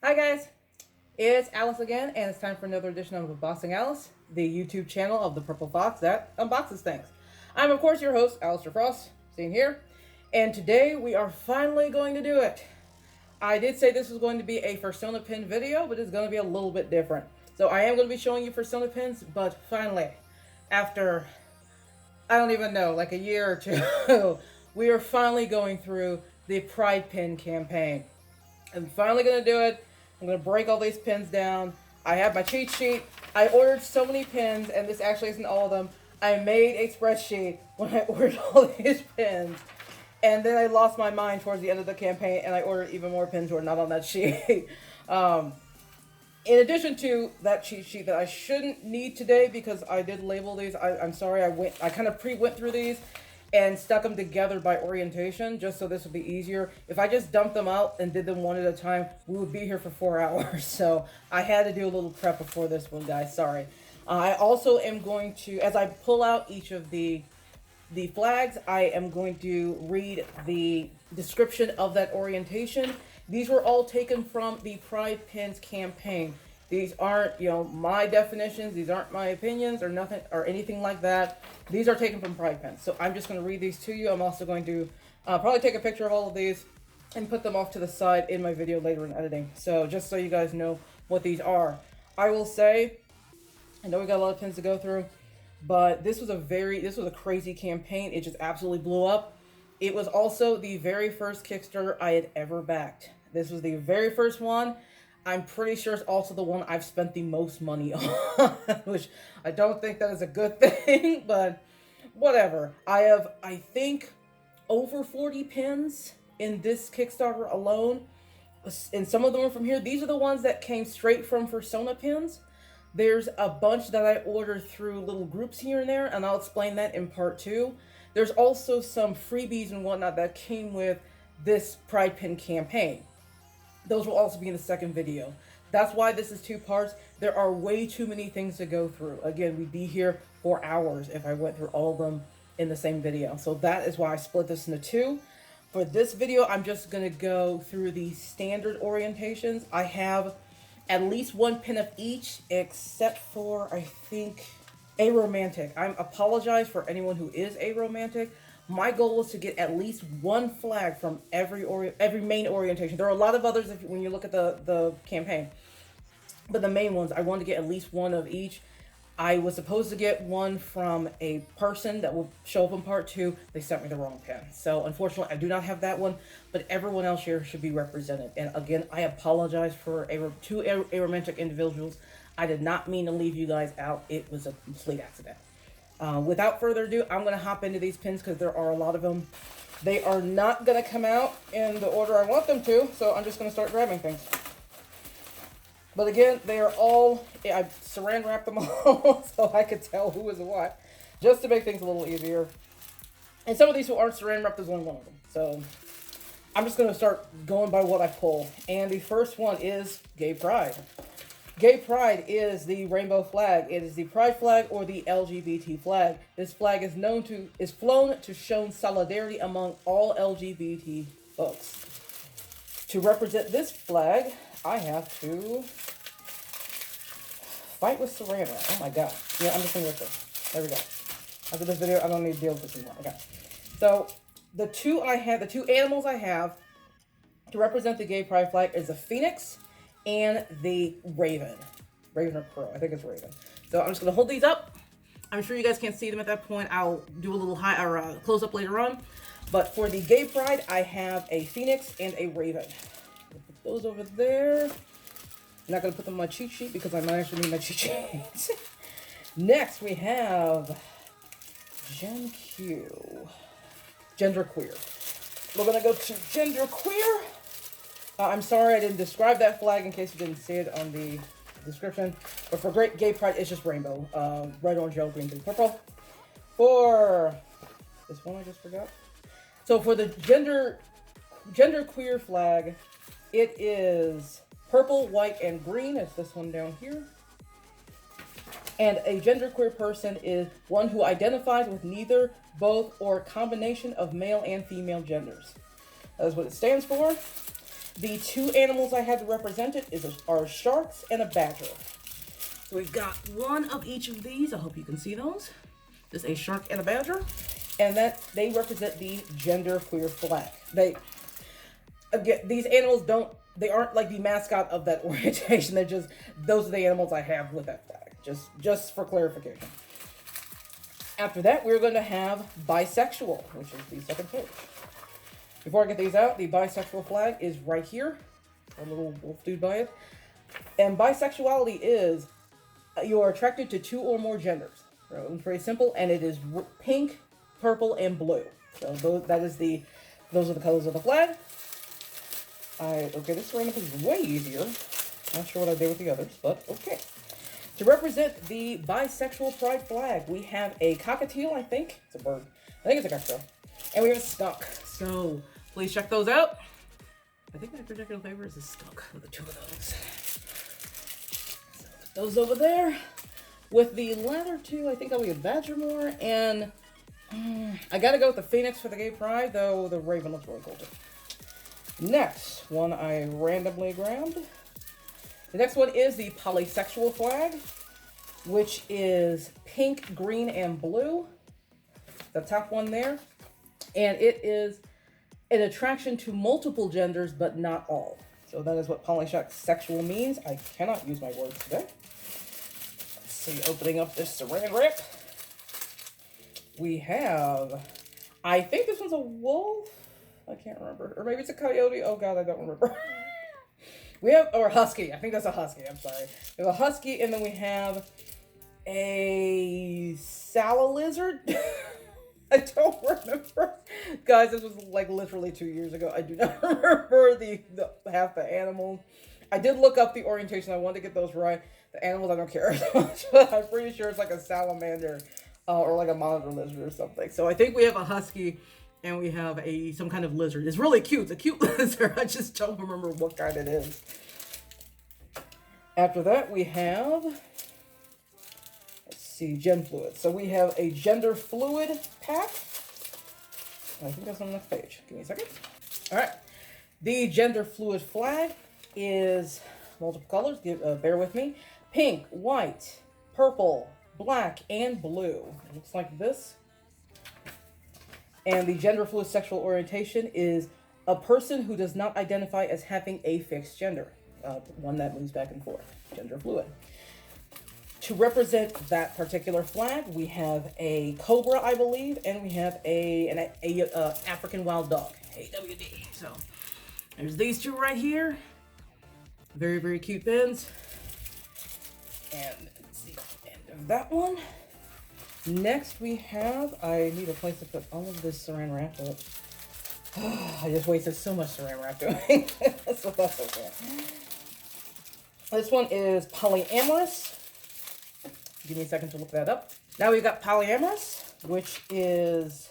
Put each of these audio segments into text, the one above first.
Hi guys, it's Alice again, and it's time for another edition of Unboxing Alice, the YouTube channel of the Purple Fox that unboxes things. I'm of course your host, Alistair Frost, seen here, and today we are finally going to do it. I did say this was going to be a Fursona Pin video, but it's going to be a little bit different. So I am going to be showing you Fursona Pins, but finally, after, I don't even know, like a year or two, we are finally going through the Pride Pin campaign. I'm finally going to do it. I'm going to break all these pins down. I have my cheat sheet. I ordered so many pins, and this actually isn't all of them. I made a spreadsheet when I ordered all these pins. And then I lost my mind towards the end of the campaign, and I ordered even more pins who are not on that sheet. In addition to that cheat sheet that I shouldn't need today because I did label these. I'm sorry, I kind of went through these and stuck them together by orientation just so this would be easier. If I just dumped them out and did them one at a time, we would be here for 4 hours. So I had to do a little prep before this one, guys. Sorry. I also am going to, as I pull out each of the flags, I am going to read the description of that orientation. These were all taken from the Pride Pins campaign. These aren't, my definitions. These aren't my opinions or nothing or anything like that. These are taken from Pride Pins. So I'm just going to read these to you. I'm also going to probably take a picture of all of these and put them off to the side in my video later in editing. So just so you guys know what these are. I will say, I know we got a lot of pins to go through, but this was a crazy campaign. It just absolutely blew up. It was also the very first Kickstarter I had ever backed. This was the very first one. I'm pretty sure it's also the one I've spent the most money on, which I don't think that is a good thing, but whatever. I have, I think, over 40 pins in this Kickstarter alone, and some of them are from here. These are the ones that came straight from Fursona Pins. There's a bunch that I ordered through little groups here and there, and I'll explain that in part 2. There's also some freebies and whatnot that came with this Pride Pin campaign. Those will also be in the second video. That's why this is 2 parts. There are way too many things to go through. Again, we'd be here for hours if I went through all of them in the same video. So that is why I split this into 2. For this video, I'm just going to go through the standard orientations. I have at least 1 pin of each, except for, I think, aromantic. I apologize for anyone who is aromantic. My goal is to get at least 1 flag from every main orientation. There are a lot of others when you look at the campaign, but the main ones, I wanted to get at least 1 of each. I was supposed to get 1 from a person that will show up in part 2. They sent me the wrong pin. So unfortunately, I do not have that one, but everyone else here should be represented. And again, I apologize for 2 aromantic individuals. I did not mean to leave you guys out. It was a complete accident. Without further ado, I'm going to hop into these pins because there are a lot of them. They are not going to come out in the order I want them to, so I'm just going to start grabbing things. But again, they are all, I saran wrapped them all so I could tell who is what, just to make things a little easier. And some of these who aren't saran wrapped, there's only 1 of them. So I'm just going to start going by what I pull. And the first one is Gay Pride. Gay Pride is the rainbow flag. It is the pride flag or the LGBT flag. This flag is flown to show solidarity among all LGBT folks. To represent this flag, I have to fight with saran wrap. Oh my god. Yeah, I'm just gonna rip this. There we go. After this video, I don't need to deal with this anymore. Okay. So the 2 animals I have to represent the Gay Pride flag is the phoenix and the raven. Raven or crow. I think it's raven. So I'm just going to hold these up. I'm sure you guys can't see them at that point. I'll do a little close up later on. But for the Gay Pride, I have a phoenix and a raven. I'll put those over there. I'm not going to put them on my cheat sheet because I might actually need my cheat sheet. Next, we have Gen Q. Genderqueer. We're going to go to genderqueer. I'm sorry I didn't describe that flag in case you didn't see it on the description. But for Gay Pride, it's just rainbow. Red, orange, yellow, green, blue, purple. For this one I just forgot. So for the genderqueer flag, it is purple, white, and green. It's this one down here. And a genderqueer person is one who identifies with neither, both, or a combination of male and female genders. That is what it stands for. The two animals I had to represent it are sharks and a badger. So we've got one of each of these. I hope you can see those. There's a shark and a badger. And that they represent the gender queer flag. These animals they aren't like the mascot of that orientation. They're just, those are the animals I have with that flag. Just for clarification. After that, we're going to have bisexual, which is the second page. Before I get these out, the bisexual flag is right here. A little wolf dude by it. And bisexuality is you are attracted to two or more genders. So it's very simple, and it is pink, purple, and blue. So those are the colors of the flag. Okay, this roundup is way easier. Not sure what I did with the others, but okay. To represent the bisexual pride flag, we have a cockatiel, I think. It's a bird. I think it's a cockatiel. And we have a skunk. So please check those out. I think my particular favorite is a skunk, the two of those. So put those over there. With the latter two, I think I'll be a badger more. And I gotta go with the phoenix for the gay pride, though the raven looks really cool too. Next one I randomly grabbed. The next one is the polysexual flag, which is pink, green, and blue. The top one there. And it is an attraction to multiple genders, but not all. So that is what polysexual means. I cannot use my words today. Let's see, opening up this saran wrap. We have, I think this one's a wolf. I can't remember. Or maybe it's a coyote. Oh God, I don't remember. We have, or a husky. I think that's a husky. I'm sorry. We have a husky, and then we have a sallow lizard. I don't remember. Guys, this was like literally 2 years ago. I do not remember the half the animals. I did look up the orientation. I wanted to get those right. The animals, I don't care as much, but I'm pretty sure it's like a salamander or like a monitor lizard or something. So I think we have a husky. And we have some kind of lizard. It's really cute. It's a cute lizard. I just don't remember what kind it is. After that, we have, let's see, gen fluid. So we have a gender fluid pack. I think that's on the next page. Give me a second. All right. The gender fluid flag is multiple colors. Bear with me. Pink, white, purple, black, and blue. It looks like this. And the gender fluid sexual orientation is a person who does not identify as having a fixed gender, one that moves back and forth, gender fluid. To represent that particular flag, we have a cobra, I believe, and we have an African wild dog, AWD. So there's these two right here. Very, very cute pins. And let's see, end of that one. Next we have, I need a place to put all of this saran wrap up. I just wasted so much saran wrap doing this, so that's okay. This one is polyamorous. Give me a second to look that up. Now we've got polyamorous, which is,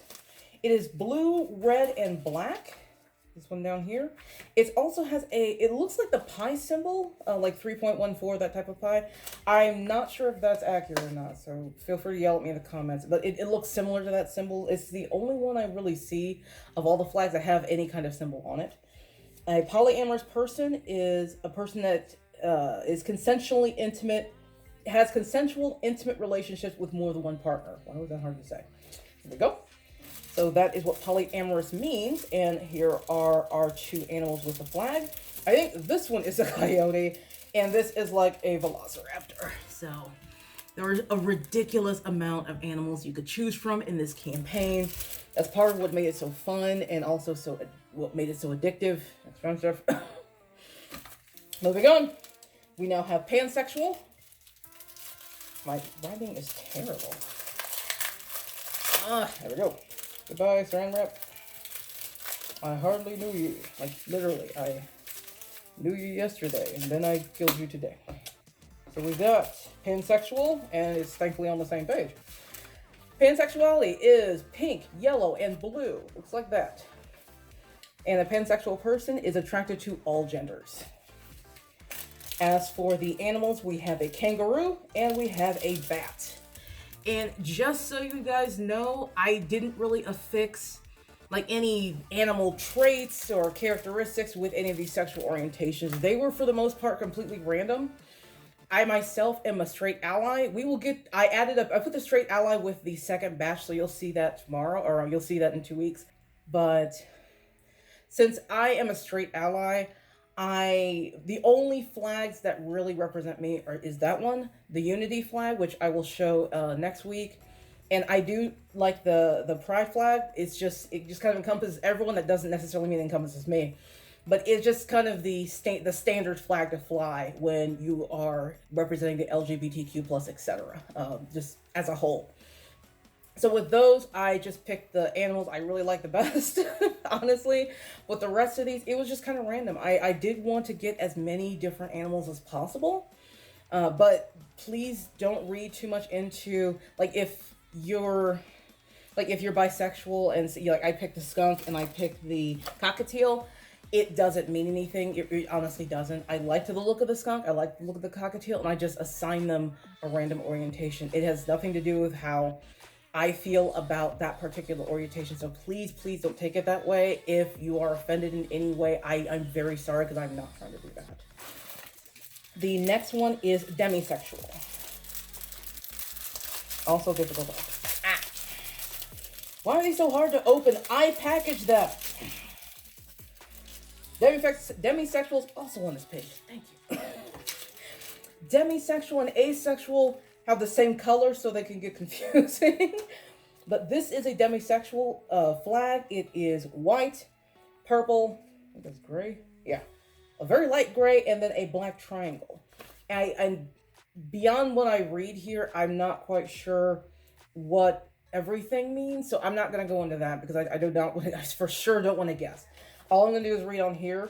it is blue, red, and black. This one down here. It also has it looks like the pi symbol, like 3.14, that type of pi. I'm not sure if that's accurate or not, so feel free to yell at me in the comments. But it looks similar to that symbol. It's the only one I really see of all the flags that have any kind of symbol on it. A polyamorous person is a person that is consensually intimate, has consensual intimate relationships with more than one partner. Why was that hard to say? Here we go. So that is what polyamorous means, and here are our two animals with the flag. I think this one is a coyote, and this is like a velociraptor. So there was a ridiculous amount of animals you could choose from in this campaign. That's part of what made it so fun, and also what made it so addictive. Expensive. Moving on, we now have pansexual. My writing is terrible. There we go. Goodbye, saran wrap. I hardly knew you. Like, literally, I knew you yesterday, and then I killed you today. So we've got pansexual, and it's thankfully on the same page. Pansexuality is pink, yellow, and blue. Looks like that. And a pansexual person is attracted to all genders. As for the animals, we have a kangaroo, and we have a bat. And just so you guys know, I didn't really affix like any animal traits or characteristics with any of these sexual orientations. They were for the most part completely random. I myself am a straight ally. I put the straight ally with the second batch, so you'll see that tomorrow, or you'll see that in 2 weeks. But since I am a straight ally, the only flags that really represent me is that one, the unity flag, which I will show next week. And I do like the pride flag. It just kind of encompasses everyone. That doesn't necessarily mean it encompasses me. But it's just kind of the standard flag to fly when you are representing the LGBTQ plus, etc. Just as a whole. So with those, I just picked the animals I really like the best, honestly. With the rest of these, it was just kind of random. I did want to get as many different animals as possible. But please don't read too much into, like, if you're bisexual and like I picked the skunk and I picked the cockatiel, it doesn't mean anything. It honestly doesn't. I like the look of the skunk. I like the look of the cockatiel, and I just assign them a random orientation. It has nothing to do with how I feel about that particular orientation. So please, please don't take it that way. If you are offended in any way, I'm very sorry, because I'm not trying to do that. The next one is demisexual. Also difficult to open. Why are they so hard to open? I packaged them. Demisexual is also on this page. Thank you. Demisexual and asexual have the same color, so they can get confusing. But this is a demisexual flag. It is white, purple, I think that's gray. Yeah. A very light gray, and then a black triangle. And beyond what I read here, I'm not quite sure what everything means, so I'm not going to go into that, because I for sure don't want to guess. All I'm going to do is read on here,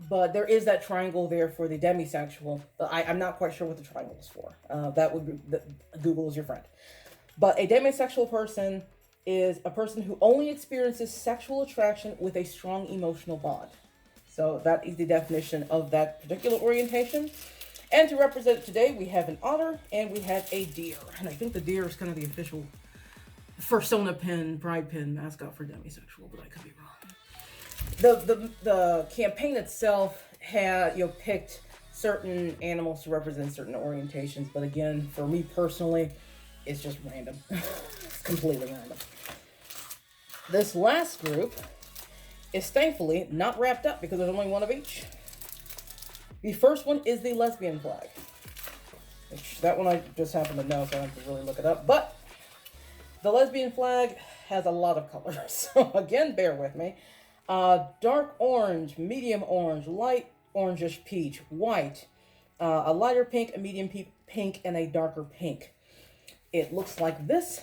but there is that triangle there for the demisexual, but I'm not quite sure what the triangle is for. That would be, Google is your friend. But a demisexual person is a person who only experiences sexual attraction with a strong emotional bond. So that is the definition of that particular orientation. And to represent it today, we have an otter and we have a deer. And I think the deer is kind of the official Fursona Pin, pride pin mascot for demisexual, but I could be wrong. The campaign itself had, picked certain animals to represent certain orientations, but again, for me personally, it's just random. It's completely random. This last group is thankfully not wrapped up, because there's only one of each. The first one is the lesbian flag. That one I just happen to know, so I don't have to really look it up. But the lesbian flag has a lot of colors. So again, bear with me. Dark orange, medium orange, light orangish peach, white, a lighter pink, a medium pink, and a darker pink. It looks like this.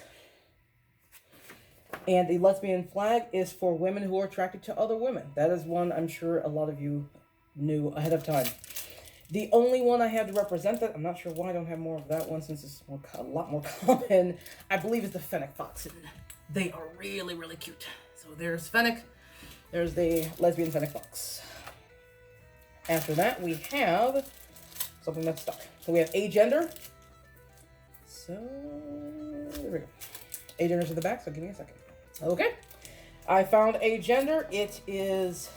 And the lesbian flag is for women who are attracted to other women. That is one I'm sure a lot of you knew ahead of time. The only one I have to represent that, I'm not sure why I don't have more of that one, since it's a lot more common, I believe is the fennec fox. And they are really, really cute. So there's fennec. There's the lesbian fennec fox. After that, we have something that's stuck. So we have agender. So there we go. Agender's in the back, so give me a second. Okay. I found agender. It is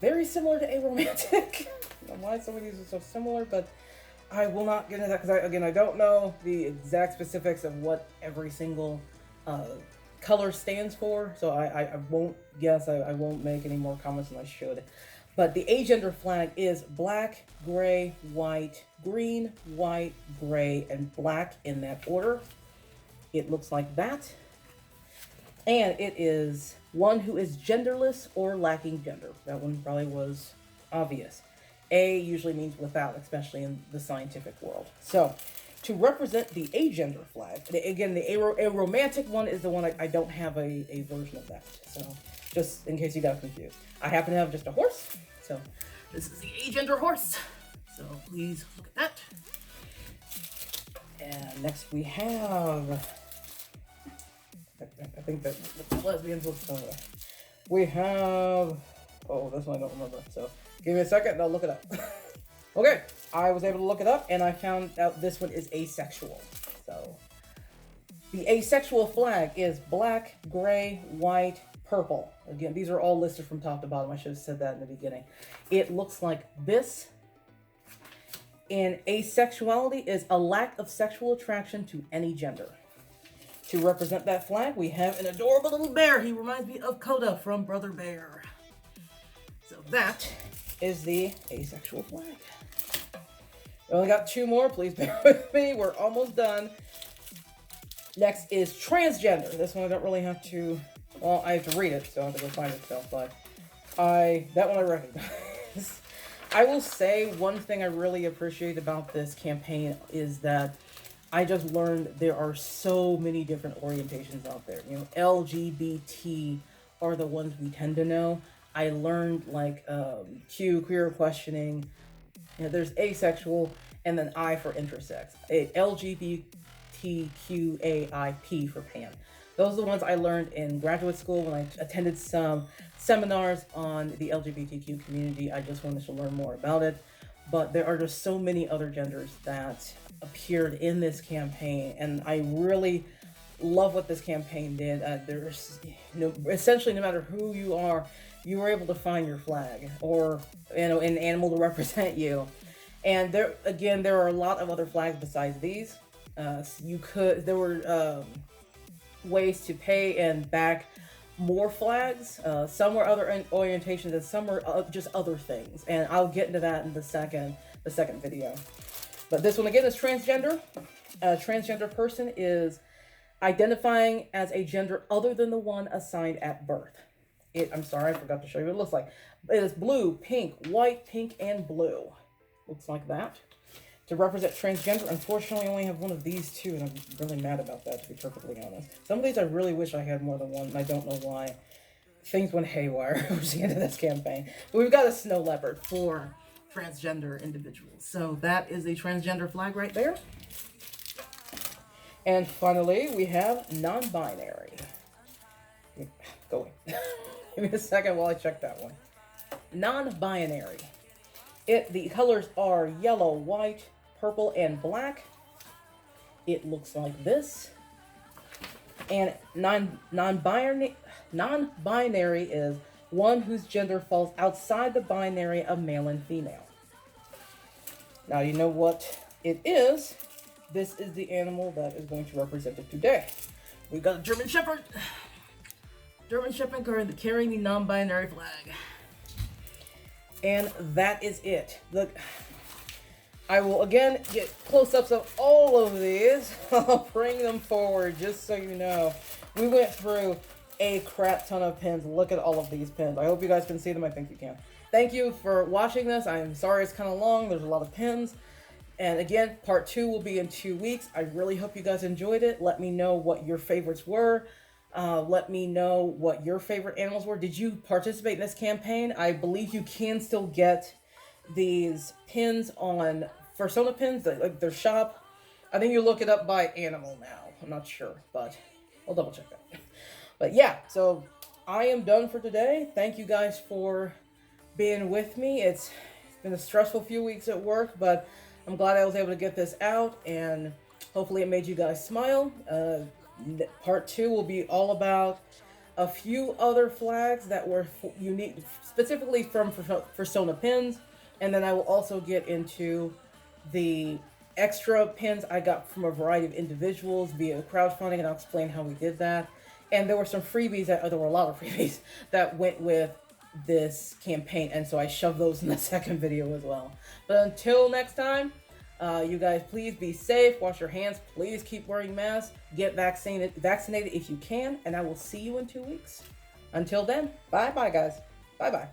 very similar to aromantic. I don't know why some of these are so similar, but I will not get into that, because I don't know the exact specifics of what every single color stands for, so I won't guess. I won't make any more comments than I should. But the agender flag is black, gray, white, green, white, gray, and black in that order. It looks like that. And it is one who is genderless or lacking gender. That one probably was obvious. A usually means without, especially in the scientific world. So, to represent the agender flag, again, the aromantic one is the one I don't have a version of that. So, just in case you got confused. I happen to have just a horse. So, this is the agender horse. So, please look at that. And next we have... I think that the lesbians will somewhere. We have... Oh, this one I don't remember. So, give me a second and I'll look it up. Okay, I was able to look it up and I found out this one is asexual. So, the asexual flag is black, gray, white, purple. Again, these are all listed from top to bottom. I should have said that in the beginning. It looks like this. And asexuality is a lack of sexual attraction to any gender. To represent that flag, we have an adorable little bear. He reminds me of Coda from Brother Bear. So that is the asexual flag. We only got 2 more. Please bear with me. We're almost done. Next is transgender. This one I don't really have to, well, I have to read it, so I have to go find it still, but that one I recognize. I will say one thing I really appreciate about this campaign is that I just learned there are so many different orientations out there. You know, LGBT are the ones we tend to know. I learned like Q, queer questioning. You know, there's asexual, and then I for intersex. LGBTQAIP for pan. Those are the ones I learned in graduate school when I attended some seminars on the LGBTQ community. I just wanted to learn more about it. But there are just so many other genders that appeared in this campaign, and I really love what this campaign did. There's, essentially, no matter who you are, you were able to find your flag or, an animal to represent you. And there are a lot of other flags besides these. There were ways to pay and back more flags. Some were other orientations, and some were just other things. And I'll get into that in the second video. But this one again is transgender. A transgender person is identifying as a gender other than the one assigned at birth. I'm sorry, I forgot to show you what it looks like. It is blue, pink, white, pink, and blue. Looks like that. To represent transgender, unfortunately, I only have one of these 2, and I'm really mad about that, to be perfectly honest. Some of these I really wish I had more than one, and I don't know why. Things went haywire towards the end of this campaign. But we've got a snow leopard for transgender individuals. So that is the transgender flag right there. And finally, we have non-binary. Go away. Give me a second while I check that one. Non-binary. The colors are yellow, white, purple, and black. It looks like this. And non-binary is one whose gender falls outside the binary of male and female. Now you know what it is. This is the animal that is going to represent it today. We've got a German Shepherd. German Shepherd carrying the non-binary flag. And that is it. Look, I will again get close-ups of all of these. I'll bring them forward just so you know. We went through a crap ton of pins. Look at all of these pins. I hope you guys can see them. I think you can. Thank you for watching this. I'm sorry it's kind of long. There's a lot of pins. And again, part 2 will be in 2 weeks. I really hope you guys enjoyed it. Let me know what your favorites were. Let me know what your favorite animals were. Did you participate in this campaign? I believe you can still get these pins on Fursona Pins, like their shop. I think you look it up by animal now. I'm not sure, but I'll double check that. But yeah, so I am done for today. Thank you guys for being with me. It's been a stressful few weeks at work, but I'm glad I was able to get this out, and hopefully it made you guys smile. Part 2 will be all about a few other flags that were unique, specifically from Fursona Pins, and then I will also get into the extra pins I got from a variety of individuals via crowdfunding, and I'll explain how we did that. And there were some freebies, there were a lot of freebies that went with this campaign, and so I shoved those in the second video as well. But until next time, you guys please be safe, wash your hands, please keep wearing masks, get vaccinated if you can, and I will see you in 2 weeks. Until then, bye-bye guys. Bye-bye.